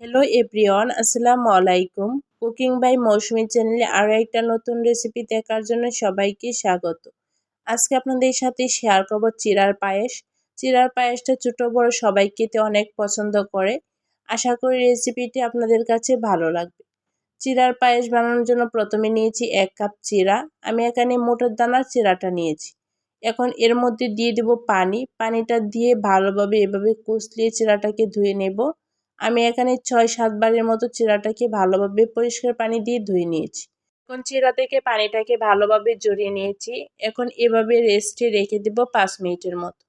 Hello everyone, আসসালামু আলাইকুম। Cooking by মৌসুমী চ্যানেলে আরও একটা নতুন রেসিপি দেখার জন্য সবাইকে স্বাগত। আজকে আপনাদের সাথে শেয়ার করব চিড়ার পায়েস। চিড়ার পায়েসটা ছোটো বড় সবাই খেতে অনেক পছন্দ করে। আশা করি রেসিপিটি আপনাদের কাছে ভালো লাগবে। চিড়ার পায়েস বানানোর জন্য প্রথমে নিয়েছি 1 কাপ চিড়া। আমি এখানে মোটর দানার চিড়াটা নিয়েছি। এখন এর মধ্যে দিয়ে দেব পানি। পানিটা দিয়ে ভালোভাবে এভাবে কষলিয়ে চিড়াটাকে ধুয়ে নেব। আমি এখানে 6-7 বারের মতো চিড়াটাকে ভালোভাবে পরিষ্কার পানি দিয়ে ধুয়ে নিয়েছি। এখন চিড়া থেকে পানিটাকে ভালোভাবে ঝরিয়ে নিয়েছি। এখন এভাবে রেস্টে রেখে দেব 5 মিনিটের মতো।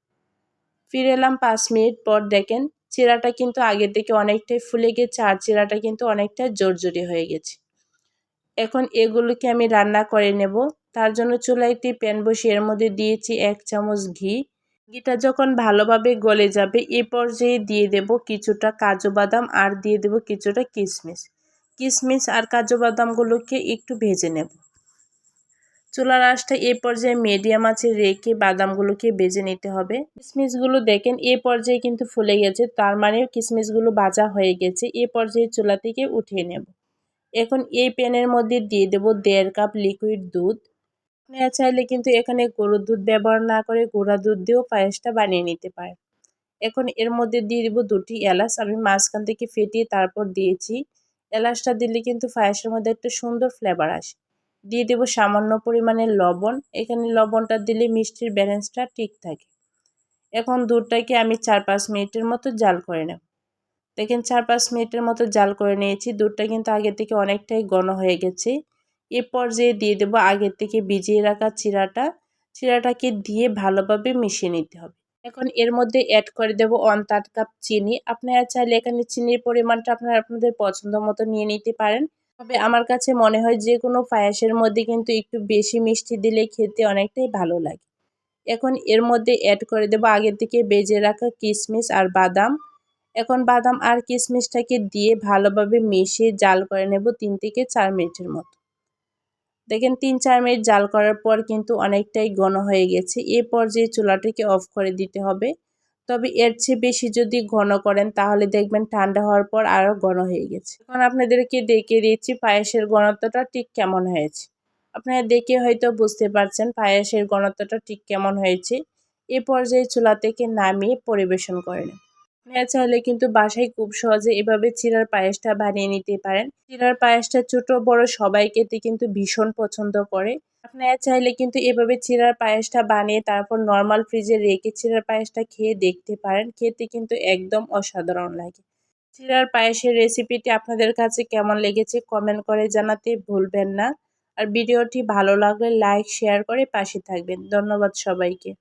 ফিরে এলাম 5 মিনিট পর। দেখেন চিড়াটা কিন্তু আগে থেকে অনেকটাই ফুলে গেছে আর চিড়াটা কিন্তু অনেকটা জর্জরি হয়ে গেছে। এখন এগুলোকে আমি রান্না করে নেব। তার জন্য চুলায় একটি প্যান বসিয়ে এর মধ্যে দিয়েছি 1 চামচ ঘি। ঘিটা যখন ভালোভাবে গলে যাবে এ পর্যায়ে দিয়ে দেব কিছুটা কাজু বাদাম আর দিয়ে দেব কিছুটা কিশমিশ। কিশমিশ আর কাজু বাদামগুলোকে একটু ভেজে নেব। চুলার আঁচটা এ পর্যায়ে মিডিয়াম আঁচে রেখে বাদামগুলোকে ভেজে নিতে হবে। কিশমিশগুলো দেখেন এ পর্যায়ে কিন্তু ফুলে গেছে, তার মানে কিশমিশগুলো ভাজা হয়ে গেছে। এ পর্যায়ে চুলা থেকে উঠিয়ে নেব। এখন এই প্যানের মধ্যে দিয়ে দেব 1.5 কাপ লিকুইড দুধ। আপনারা চাইলে কিন্তু এখানে গরুর দুধ ব্যবহার না করে গুঁড়া দুধ দিয়েও পায়েসটা বানিয়ে নিতে পারেন। এখন এর মধ্যে দিয়ে দেব 2টি এলাচ। আমি মাঝখান থেকে ফেটিয়ে তারপর দিয়েছি। এলাচটা দিলে কিন্তু পায়েসের মধ্যে একটা সুন্দর ফ্লেভার আসে। দিয়ে দেব সামান্য পরিমাণে লবণ। এখানে লবণটা দিলে মিষ্টির ব্যালেন্সটা ঠিক থাকে। এখন দুধটাকে আমি 4-5 মিনিটের মতো জাল করে নেব। দেখেন 4-5 মিনিটের মতো জাল করে নিয়েছি। দুধটা কিন্তু আগে থেকে অনেকটাই ঘন হয়ে গেছে। এ পর্যায়ে দিয়ে দেব আগে থেকে ভিজিয়ে রাখা চিড়াটাকে দিয়ে ভালোভাবে মিশিয়ে নিতে হবে। এখন এর মধ্যে অ্যাড করে দেব 1/3 কাপ চিনি। আপনারা চাইলে এখানে চিনির পরিমাণটা আপনাদের পছন্দ মতো নিয়ে নিতে পারেন। তবে আমার কাছে মনে হয় যে কোনো পায়েসের মধ্যে কিন্তু একটু বেশি মিষ্টি দিলে খেতে অনেকটাই ভালো লাগে। এখন এর মধ্যে অ্যাড করে দেব আগে থেকে ভেজে রাখা কিশমিশ আর বাদাম। এখন বাদাম আর কিশমিশটাকে দিয়ে ভালোভাবে মিশিয়ে জাল করে নেব 3 থেকে 4 মিনিটের মতো। দেখেন 3-4 মিনিট জাল করার পর কিন্তু অনেকটাই ঘন হয়ে গেছে। এই পর্যায়ে চুলাটাকে অফ করে দিতে হবে। তবে এর চেয়ে বেশি যদি ঘন করেন তাহলে দেখবেন ঠান্ডা হওয়ার পর আরও ঘন হয়ে গেছে। এখন আপনাদেরকে দেখিয়ে দিচ্ছি পায়েসের ঘনত্বটা ঠিক কেমন হয়েছে। আপনারা দেখে হয়তো বুঝতে পারছেন পায়েসের ঘনত্বটা ঠিক কেমন হয়েছে। এ পর্যায়ে চুলা থেকে নামিয়ে পরিবেশন করে নেন। আপনারা চাইলে কিন্তু বাসায় খুব সহজে এভাবে চিড়ার পায়েসটা বানিয়ে নিতে পারেন। চিড়ার পায়েসটা ছোট বড় সবাই খেতে কিন্তু ভীষণ পছন্দ করে। আপনারা চাইলে কিন্তু এভাবে চিড়ার পায়েসটা বানিয়ে তারপর নর্মাল ফ্রিজে রেখে চিড়ার পায়েসটা খেয়ে দেখতে পারেন। খেতে কিন্তু একদম অসাধারণ লাগে। চিড়ার পায়েসের রেসিপিটি আপনাদের কাছে কেমন লেগেছে কমেন্ট করে জানাতে ভুলবেন না। আর ভিডিওটি ভালো লাগলে লাইক শেয়ার করে পাশে থাকবেন। ধন্যবাদ সবাইকে।